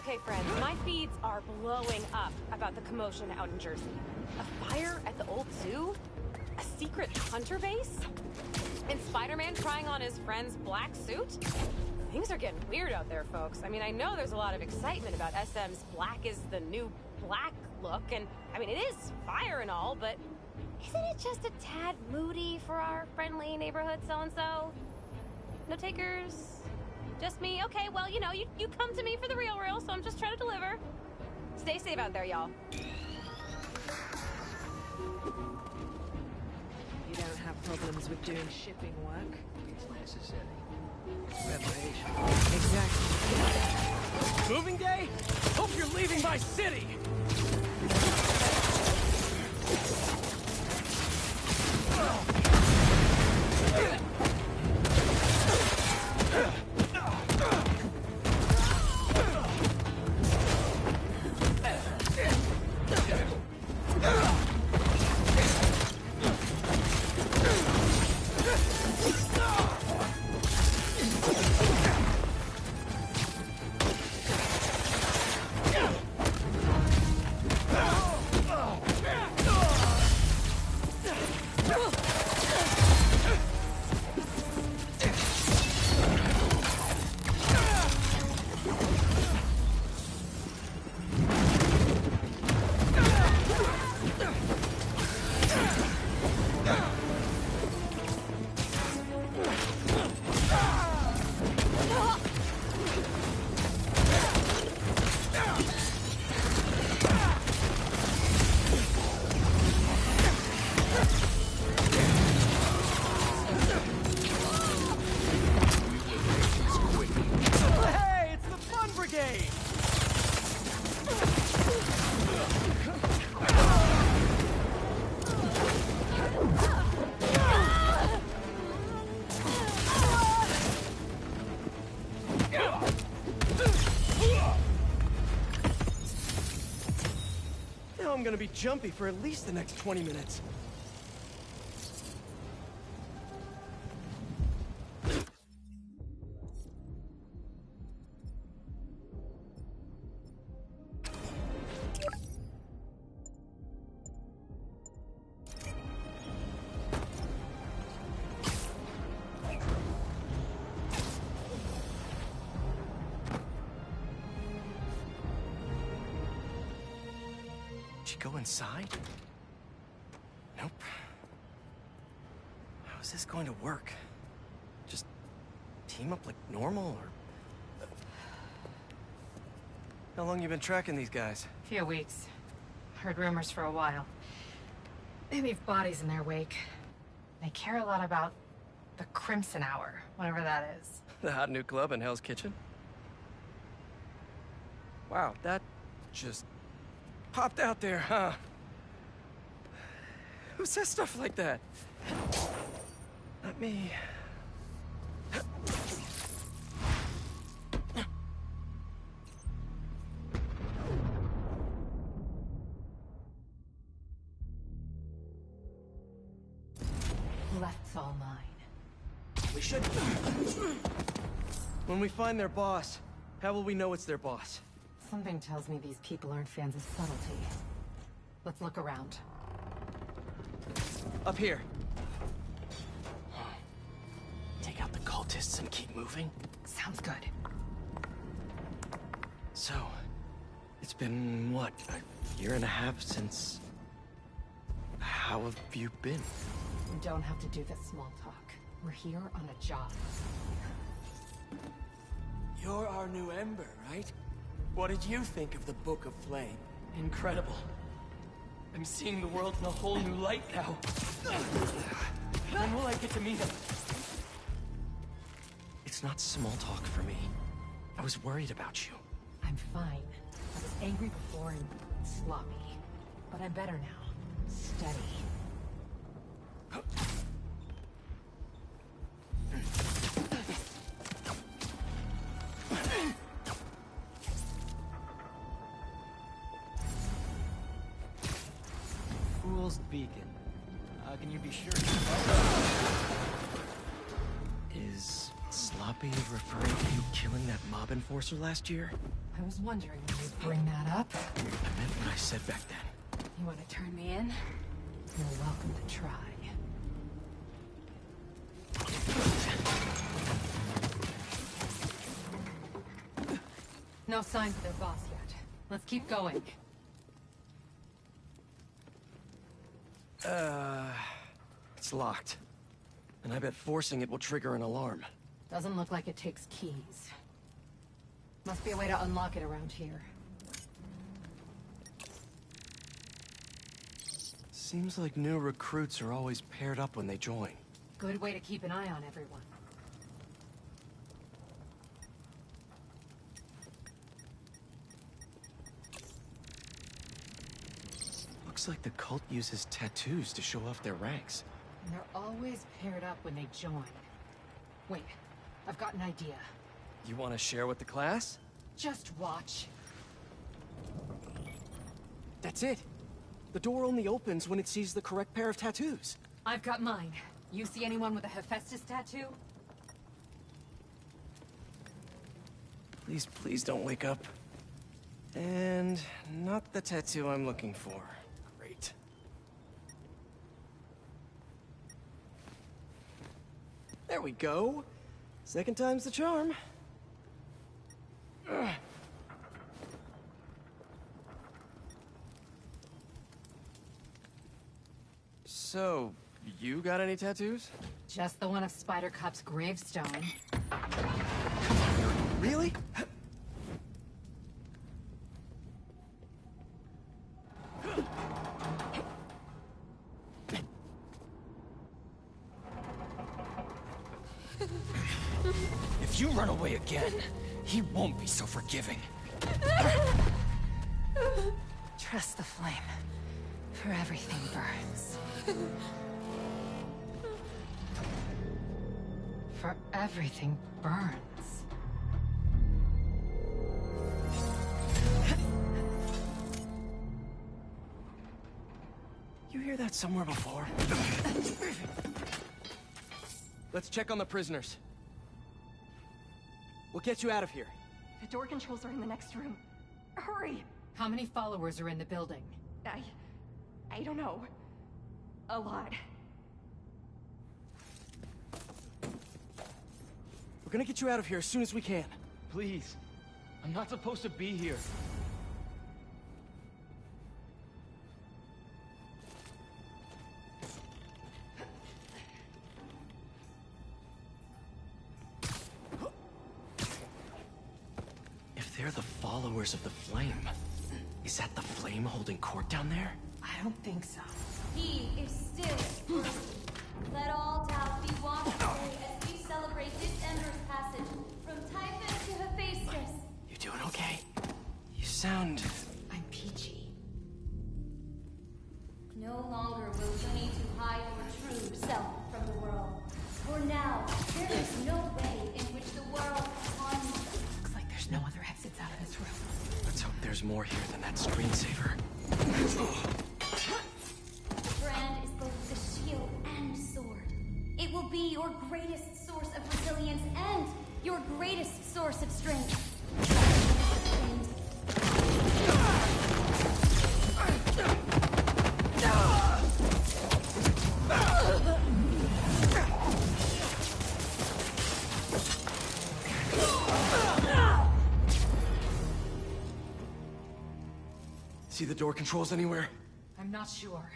Okay, friends, my feeds are blowing up about the commotion out in Jersey. A fire at the old zoo? A secret hunter base? And Spider-Man trying on his friend's black suit? Things are getting weird out there, folks. I mean, I know there's a lot of excitement about SM's black is the new black look, and I mean, it is fire and all, but isn't it just a tad moody for our friendly neighborhood so-and-so? No takers? Just me? Okay, well, you know, you come to me for the real, so I'm just trying to deliver. Stay safe out there, y'all. You don't have problems with doing shipping work? It's necessary. Preparation. Exactly. Moving day? Hope you're leaving my city! I'm gonna be jumpy for at least the next 20 minutes. Go inside? Nope. How is this going to work? Just team up like normal, or... How long you been tracking these guys? Few weeks. Heard rumors for a while. They leave bodies in their wake. They care a lot about the Crimson Hour, whatever that is. The hot new club in Hell's Kitchen? Wow, that just... popped out there, huh? Who says stuff like that? Let me... Left's all mine. We should... When we find their boss, how will we know it's their boss? Something tells me these people aren't fans of subtlety. Let's look around. Up here. Take out the cultists and keep moving? Sounds good. So, it's been, what, a year and a half since... How have you been? We don't have to do this small talk. We're here on a job. You're our new Ember, right? What did you think of the Book of Flame? Incredible. I'm seeing the world in a whole new light now. When will I get to meet him? It's not small talk for me. I was worried about you. I'm fine. I was angry before and sloppy. But I'm better now. Steady. Fool's Beacon. Can you be sure? Is Slav copy referring to you killing that mob enforcer last year? I was wondering when you'd bring that up. I meant what I said back then. You want to turn me in? You're welcome to try. No signs of their boss yet. Let's keep going. It's locked. And I bet forcing it will trigger an alarm. Doesn't look like it takes keys. Must be a way to unlock it around here. Seems like new recruits are always paired up when they join. Good way to keep an eye on everyone. Looks like the cult uses tattoos to show off their ranks. And they're always paired up when they join. Wait, I've got an idea. You want to share with the class? Just watch. That's it. The door only opens when it sees the correct pair of tattoos. I've got mine. You see anyone with a Hephaestus tattoo? Please, please don't wake up. And not the tattoo I'm looking for. Great. There we go. Second time's the charm. Ugh. So, you got any tattoos? Just the one of Spider Cop's gravestone. Really? If you run away again, he won't be so forgiving. Trust the flame. For everything burns. For everything burns. You hear that somewhere before? Let's check on the prisoners. We'll get you out of here. The door controls are in the next room. Hurry! How many followers are in the building? I don't know. A lot. We're gonna get you out of here as soon as we can. Please. I'm not supposed to be here. If they're the followers of the Flame, is that the Flame holding court down there? I don't think so. He is still. Let all doubt be washed away as we celebrate this Ember's passage from Typhus to Hephaestus. You doing okay? You sound... I'm peachy. No longer will you need to hide your true self from the world. For now, there is no way in which the world can harm you. Looks like there's no other exits out of this room. Let's hope there's more here than that screensaver. The brand is both the shield and sword. It will be your greatest source of resilience and your greatest source of strength. See the door controls anywhere? I'm not sure.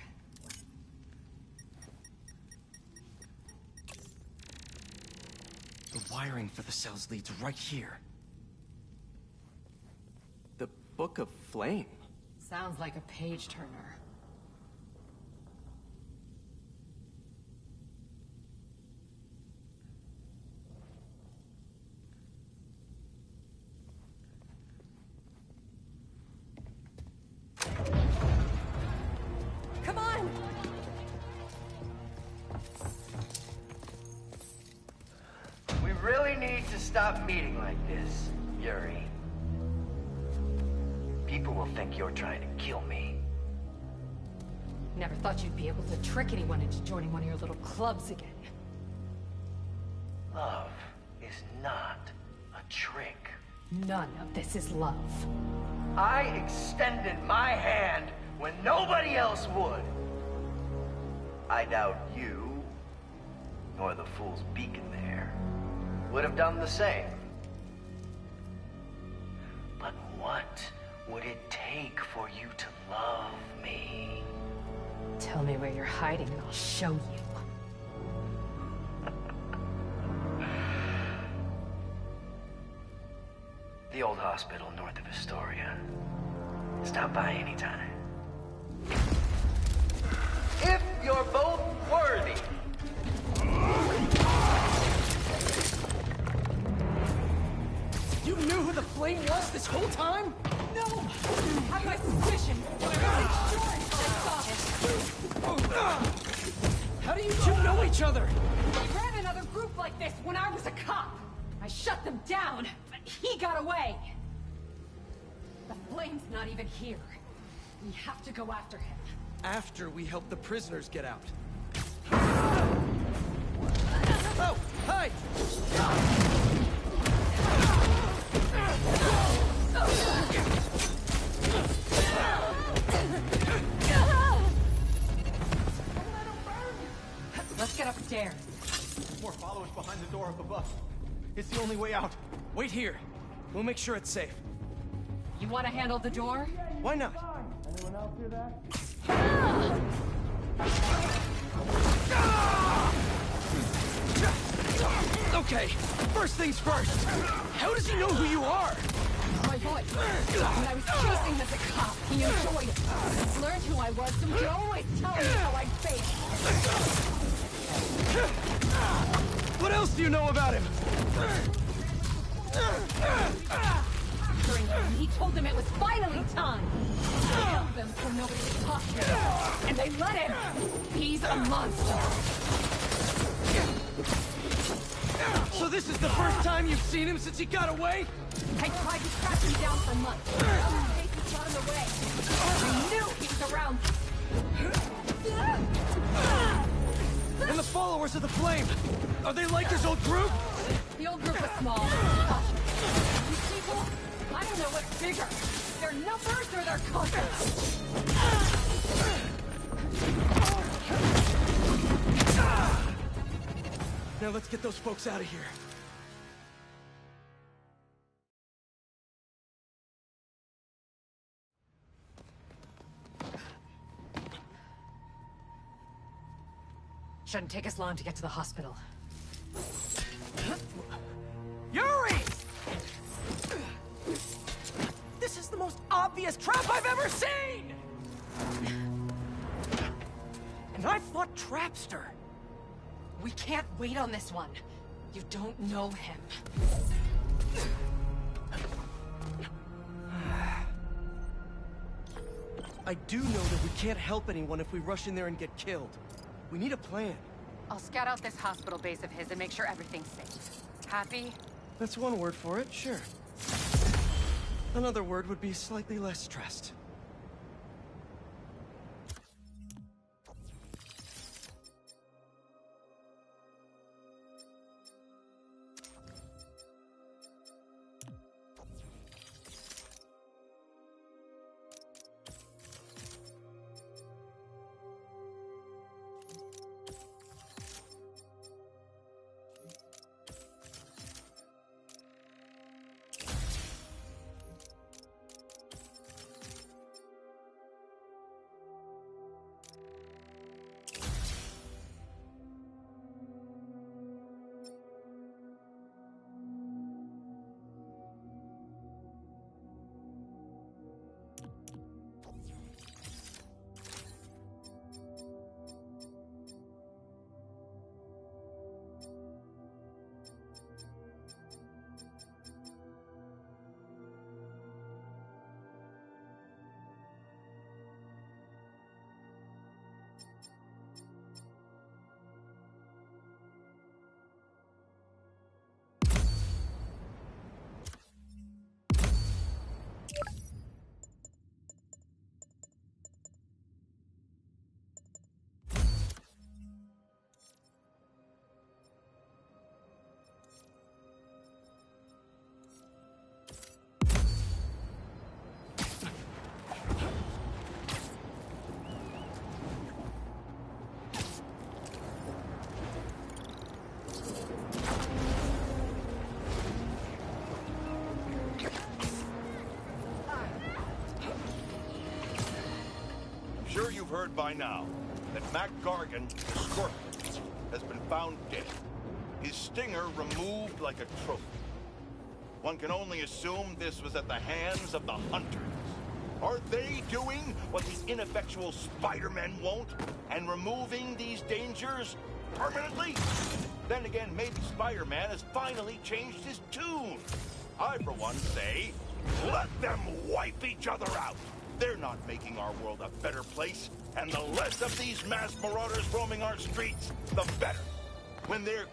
The wiring for the cells leads right here. The Book of Flame? Sounds like a page turner. Come on! We really need to stop meeting like this, Yuri. People will think you're trying to kill me. Never thought you'd be able to trick anyone into joining one of your little clubs again. Love is not a trick. None of this is love. I extended my hand when nobody else would. I doubt you, nor the fool's beacon there, would have done the same. But what would it take for you to love me? Tell me where you're hiding and I'll show you. The old hospital north of Astoria. Stop by anytime. If you're both worthy. You knew who the Flame was this whole time? No! I had my suspicion, but I wasn't sure until I saw him. How do you two know each other? We ran another group like this when I was a cop. I shut them down, but he got away. The Flame's not even here. We have to go after him. After we help the prisoners get out. Oh, hi! Let's get upstairs. More followers behind the door of the bus. It's the only way out. Wait here. We'll make sure it's safe. You want to handle the door? Why not? Anyone else hear that? Okay, first things first. How does he know who you are? My voice. When I was chasing him as a cop, he enjoyed it. He's learned who I was, so he always tells me how I feel. What else do you know about him? During him, he told them it was finally time. He held them so nobody would talk to him. And they let him. He's a monster. So this is the first time you've seen him since he got away? I tried to track him down for months. Other cases got in the way. I knew he was around. And the followers of the Flame, are they like his old group? The old group was small. These people, I don't know what's bigger. Their numbers or their conscience. Now let's get those folks out of here. Shouldn't take us long to get to the hospital. Yuri! This is the most obvious trap I've ever seen! And I fought Trapster. We can't wait on this one. You don't know him. I do know that we can't help anyone if we rush in there and get killed. We need a plan. I'll scout out this hospital base of his and make sure everything's safe. Happy? That's one word for it, sure. Another word would be slightly less stressed. you've heard by now that Mac Gargan, the Scorpion, has been found dead. His stinger removed like a trophy. One can only assume this was at the hands of the Hunters. Are they doing what the ineffectual Spider-Men won't, and removing these dangers permanently? Then again, maybe Spider-Man has finally changed his tune. I, for one, say, let them wipe each other out. They're not making our world a better place, and the less of these mass marauders roaming our streets, the better. When they're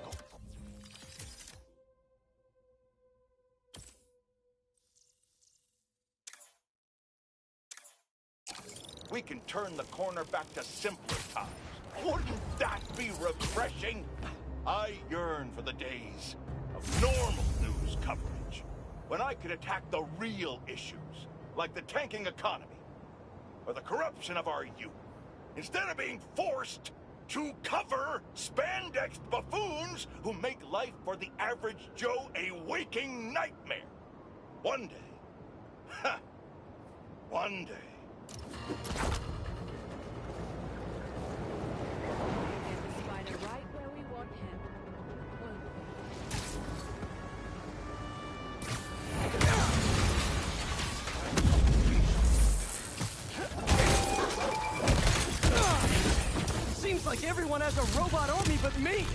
we can turn the corner back to simpler times. Wouldn't that be refreshing? I yearn for the days of normal news coverage, when I could attack the real issues, like the tanking economy, or the corruption of our youth, instead of being forced to cover spandexed buffoons who make life for the average Joe a waking nightmare. One day, one day. Spider right where we want him. Seems like everyone has a robot army but me!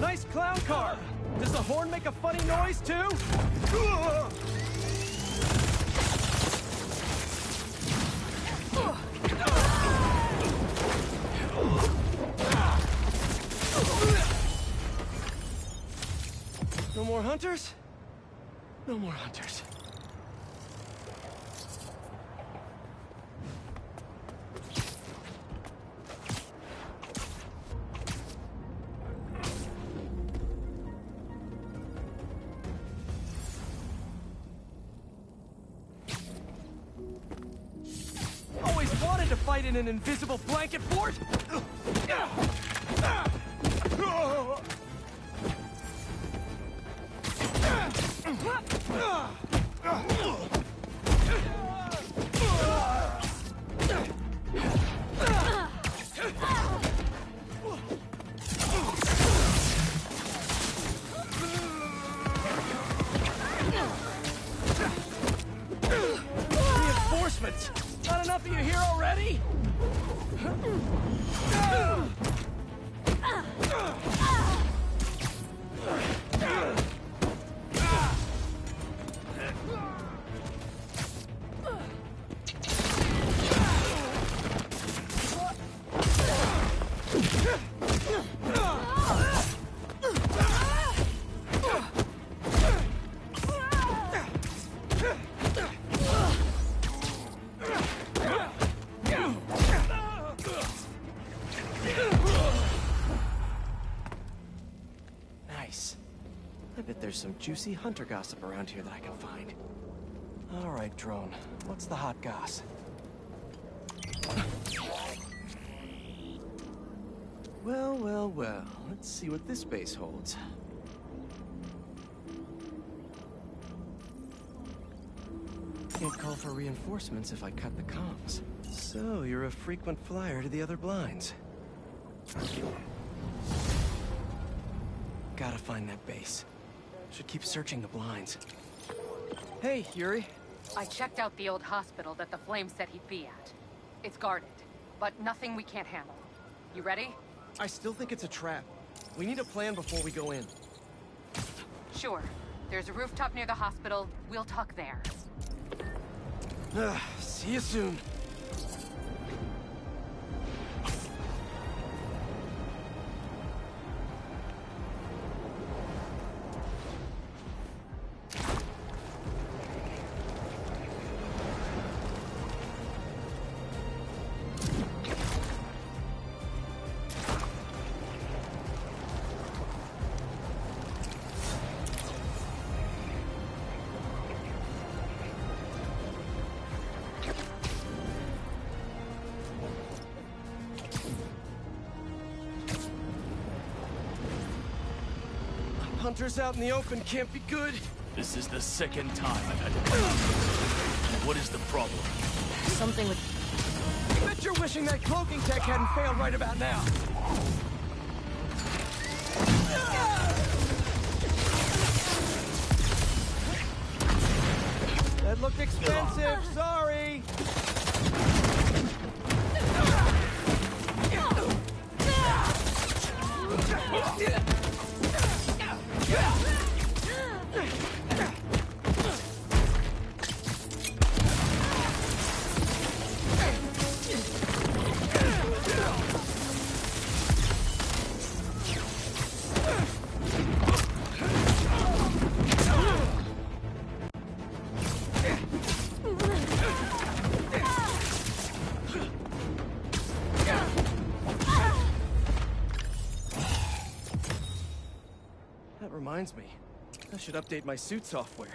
Nice clown car! Does the horn make a funny noise, too? No more hunters? No more hunters. Always wanted to fight in an invisible blanket fort! Reinforcements! Not enough of you here already? Nice. I bet there's some juicy hunter gossip around here that I can find. All right, drone. What's the hot goss? Well, well, well. Let's see what this base holds. Can't call for reinforcements if I cut the comms. So, you're a frequent flyer to the other blinds. Gotta find that base. Should keep searching the blinds. Hey, Yuri. I checked out the old hospital that the Flame said he'd be at. It's guarded, but nothing we can't handle. You ready? I still think it's a trap. We need a plan before we go in. Sure. There's a rooftop near the hospital. We'll talk there. See you soon. Hunters out in the open can't be good. This is the second time I've had to come out. What is the problem? Something with... I bet you're wishing that cloaking tech hadn't failed right about now. That looked expensive, sorry. That reminds me, I should update my suit software.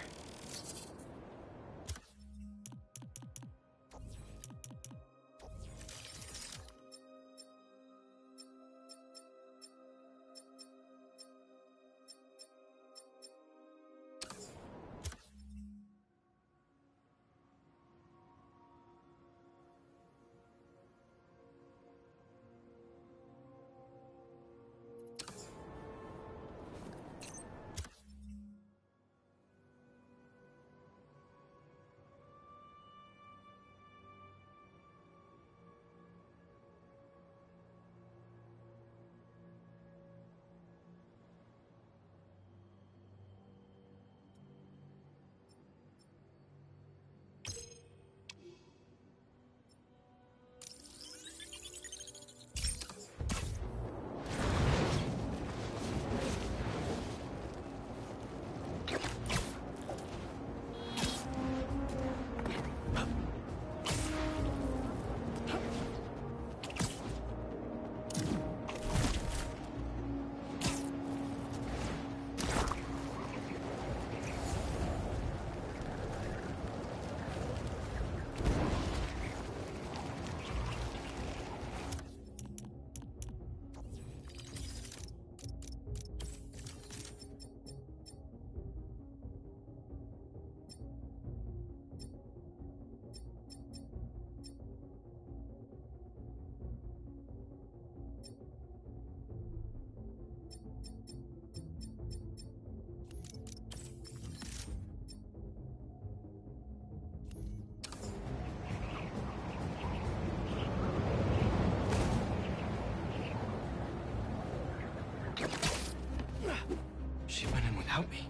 She went in without me.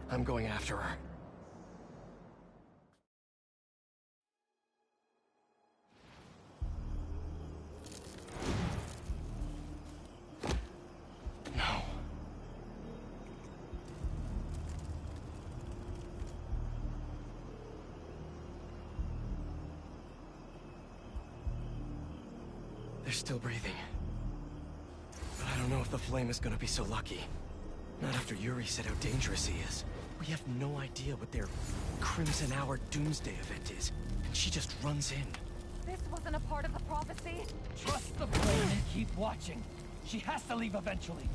I'm going after her. No. They're still breathing. But I don't know if the flame is gonna be so lucky. Not after Yuri said how dangerous he is. We have no idea what their Crimson Hour Doomsday event is, and she just runs in. This wasn't a part of the prophecy. Trust the flame and keep watching. She has to leave eventually.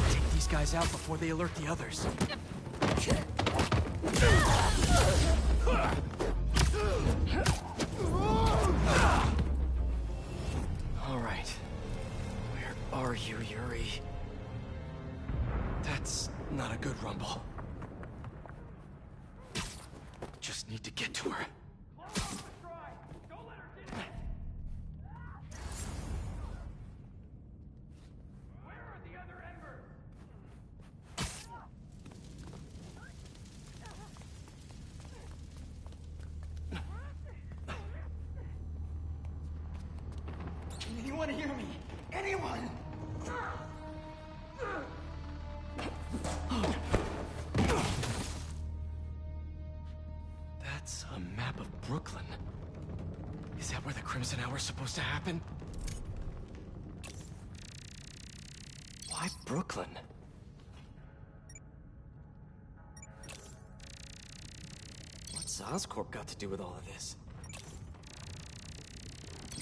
Take these guys out before they alert the others. All right. Where are you, Yuri? That's not a good rumble. Just need to get to her. Anyone hear me? Anyone? That's a map of Brooklyn. Is that where the Crimson Hour is supposed to happen? Why Brooklyn? What's Oscorp got to do with all of this?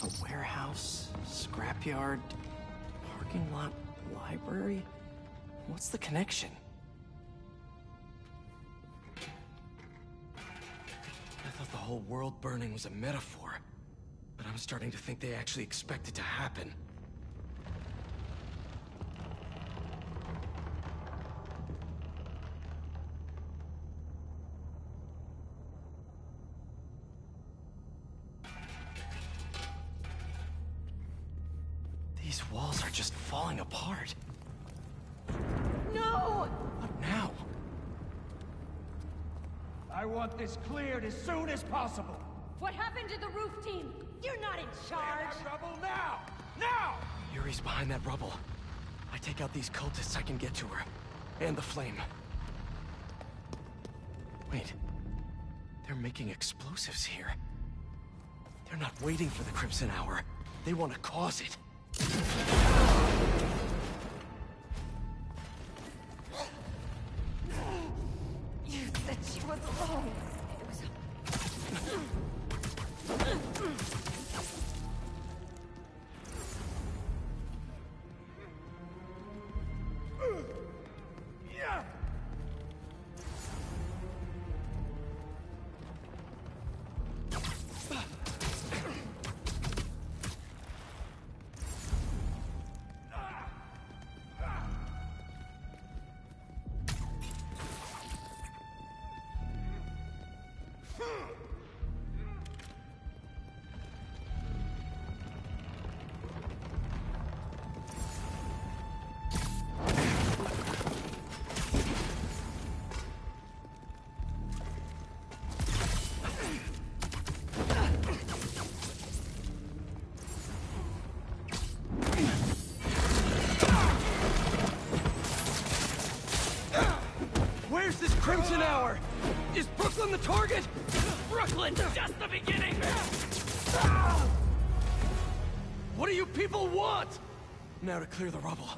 A warehouse, scrapyard, parking lot, library? What's the connection? I thought the whole world burning was a metaphor, but I'm starting to think they actually expect it to happen. These walls are just falling apart. No! What now? I want this cleared as soon as possible. What happened to the roof team? You're not in charge! Clear that rubble now! Now! Yuri's behind that rubble. I take out these cultists, I can get to her. And the flame. Wait. They're making explosives here. They're not waiting for the Crimson Hour. They want to cause it. You said she was alone. It was... Where's this Crimson Hour? Is Brooklyn the target? Brooklyn's just the beginning! What do you people want? Now to clear the rubble.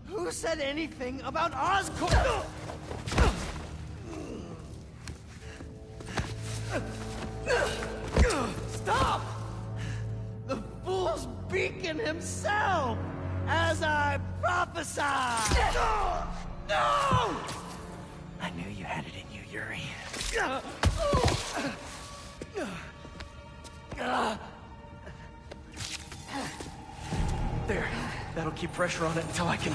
Who said anything about Oscorp? Stop! The Fool's Beacon himself! As I prophesied! No! I knew you had it in you, Yuri. There. That'll keep pressure on it until I can...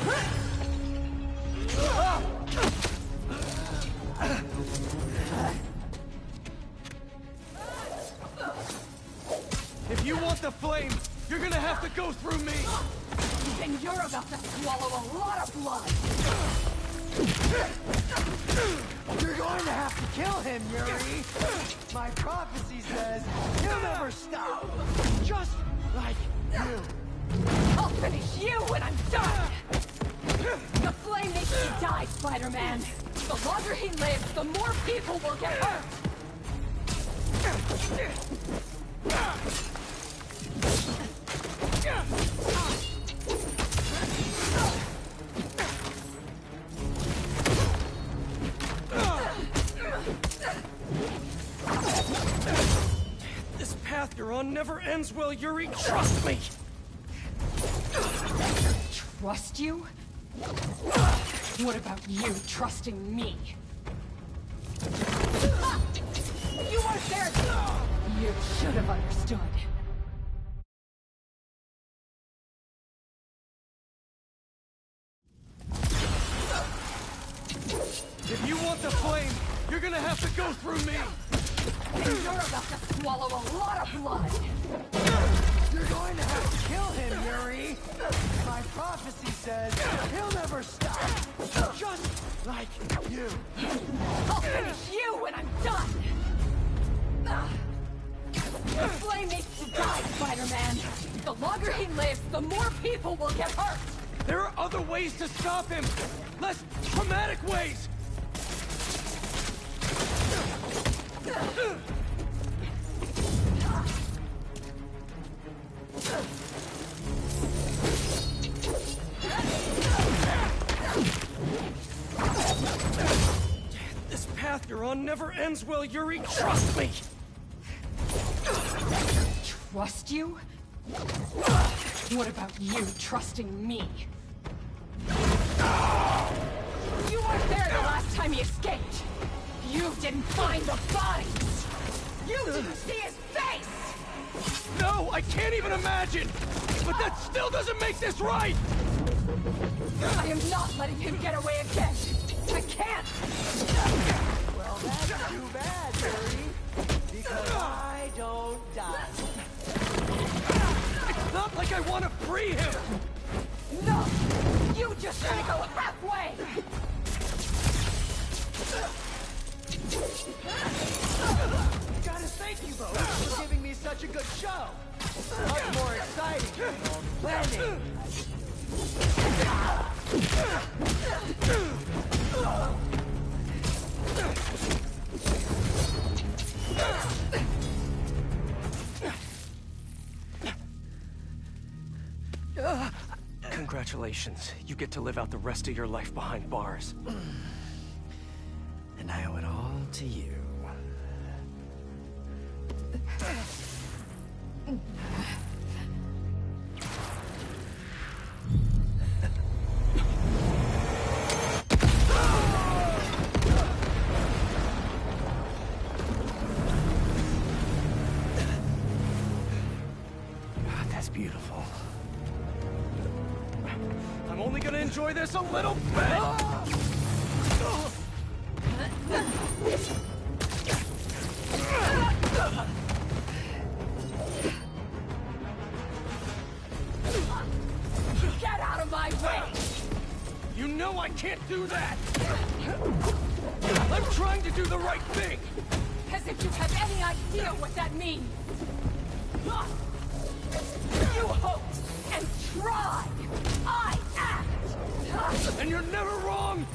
If you want the flame, you're gonna have to go through me! Then you're about to swallow a lot of blood! You're going to have to kill him, Yuri! My prophecy says he'll never stop! Just like you! I'll finish you when I'm done! The flame makes you die, Spider-Man! The longer he lives, the more people will get hurt! This path you're on never ends well, Yuri. Trust me! Trust you? What about you trusting me? You weren't there! You should have understood. If you want the flame, you're gonna have to go through me! And you're about to swallow a lot of blood! You're going to have to kill him, Yuri! My prophecy says he'll never stop! Just like you! I'll finish you when I'm done! The flame makes you die, Spider-Man! The longer he lives, the more people will get hurt! There are other ways to stop him! Less traumatic ways! Your on never ends well, Yuri. Trust me! Trust you? What about you trusting me? You weren't there the last time he escaped! You didn't find the bodies! You didn't see his face! No, I can't even imagine! But that still doesn't make this right! I am not letting him get away again! I can't! Well, that's too bad, Yuri. Because I don't die. It's not like I want to free him! No! You just gotta go halfway! Gotta thank you both for giving me such a good show. Much more exciting than all the planning. Congratulations. You get to live out the rest of your life behind bars. And I owe it all to you. That's beautiful. I'm only gonna enjoy this a little bit! Get out of my way! You know I can't do that! I'm trying to do the right thing! As if you have any idea what that means! You hope and try! I act! And you're never wrong!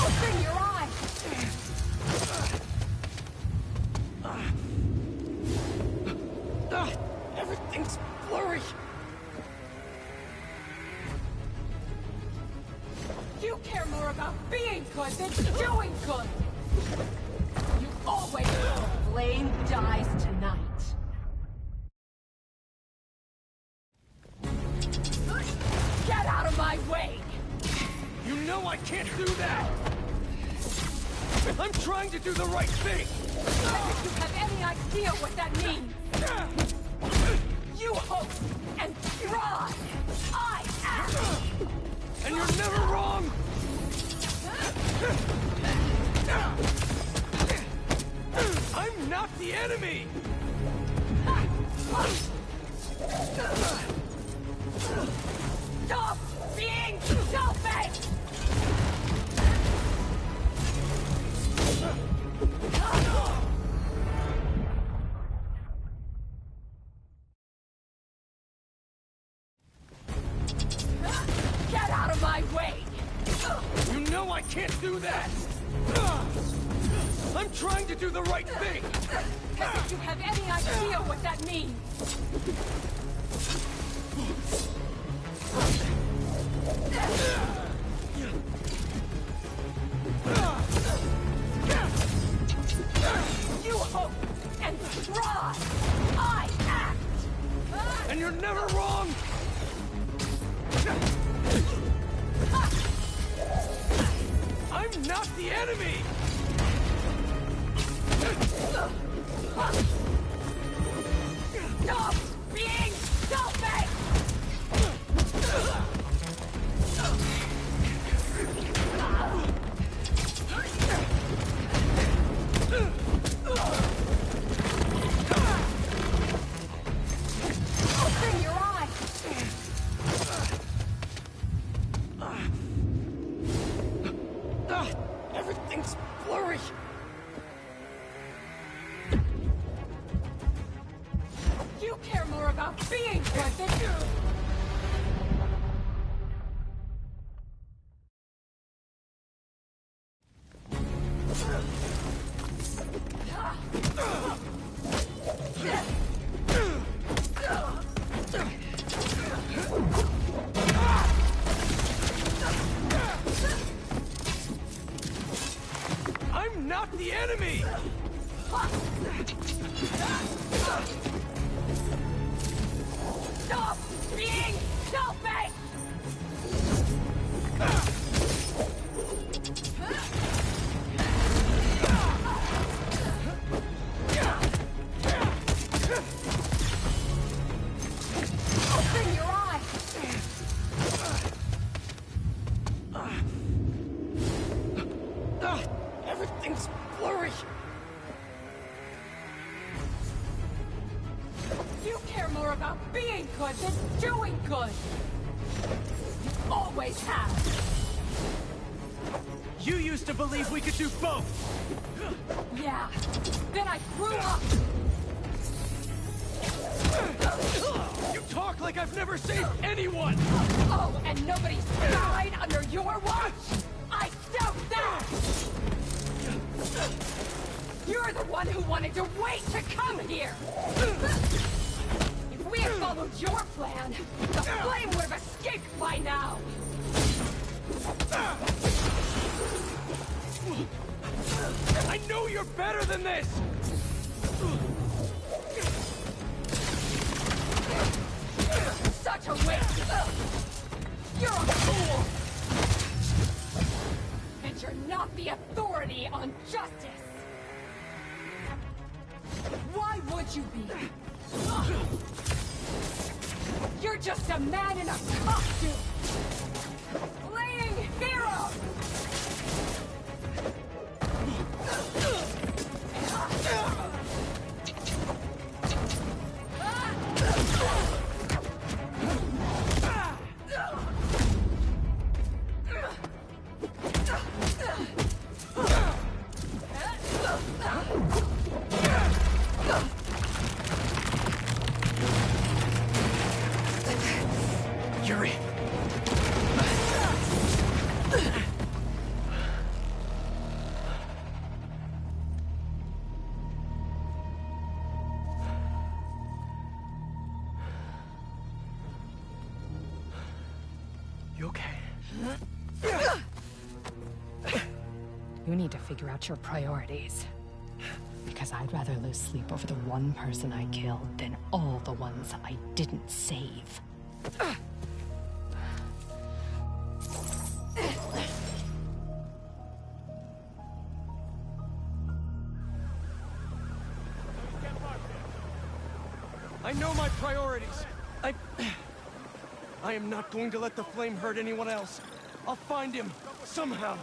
Open your eyes! Everything's blurry! You care more about being good than doing good! You always know Blaine dies tonight. Get out of my way! You know I can't do that! I'm trying to do the right thing! As if you have any idea what that means! You hope and try! I act! And you're never wrong! I'm not the enemy! Stop being selfish! Get out of my way! You know I can't do that! I'm trying to do the right thing! As if you have any idea what that means! You hope and try! I act! And you're never wrong! I'm not the enemy! Stop being selfish! Open your eyes! Everything's blurry! about being good than you! I'm not the enemy! Stop being selfish! Open your eyes! Everything's blurry! You care more about being good than doing good! You always have! You used to believe we could do both! Yeah, then I grew up! You talk like I've never saved anyone! Oh, and nobody's died under your watch? I doubt that! You're the one who wanted to wait to come here! If we had followed your plan, the flame would have escaped by now! I know you're better than this! Such a waste! You're a fool! And you're not the authority on justice! Why would you be? You're just a man in a costume! Playing hero! Yuri! You okay? You need to figure out your priorities. Because I'd rather lose sleep over the one person I killed than all the ones I didn't save. I know my priorities. I am not going to let the flame hurt anyone else. I'll find him, somehow.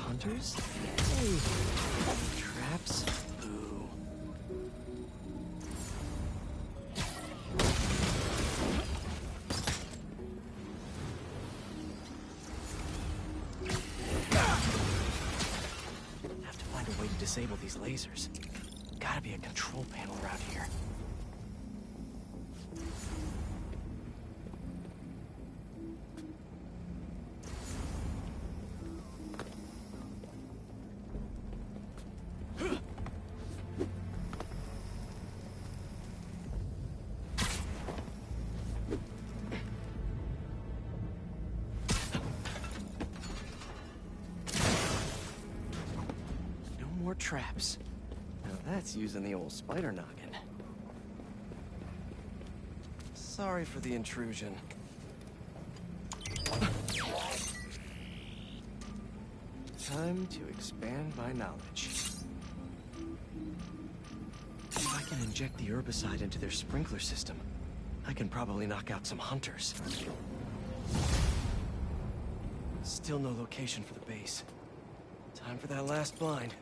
hunters? Hey, traps? Boo. Have to find a way to disable these lasers. Gotta be a control panel around here. More traps. Now that's using the old spider noggin. Sorry for the intrusion. Time to expand my knowledge. If I can inject the herbicide into their sprinkler system, I can probably knock out some hunters. Still no location for the base. Time for that last blind.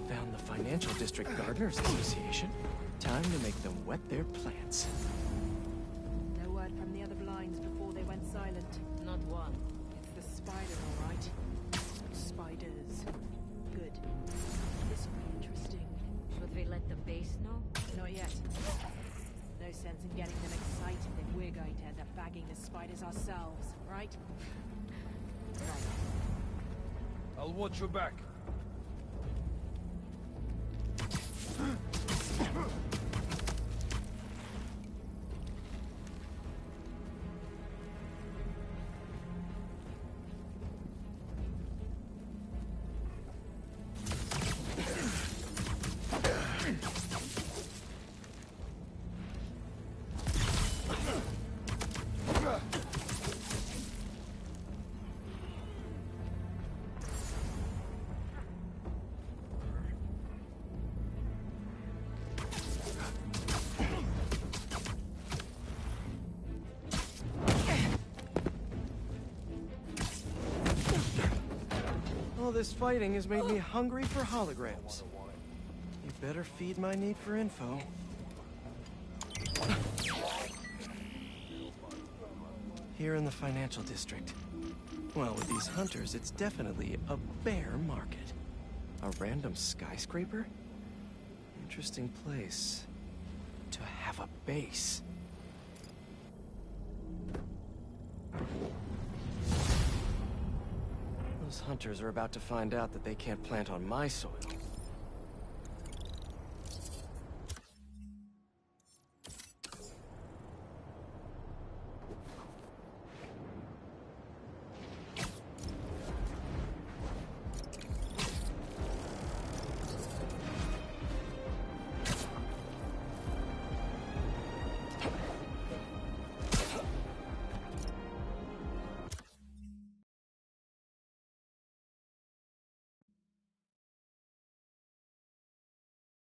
Found the Financial District Gardeners Association. Time to make them wet their plants. No word from the other blinds before they went silent. Not one. It's the spider, all right. Spiders. Good. This will be interesting. Should we let the base know? Not yet. No sense in getting them excited if we're going to end up bagging the spiders ourselves, right? Right. I'll watch your back. All this fighting has made me hungry for holograms. You better feed my need for info. Here in the Financial District. Well, with these hunters, it's definitely a bear market. A random skyscraper? Interesting place to have a base. Those hunters are about to find out that they can't plant on my soil.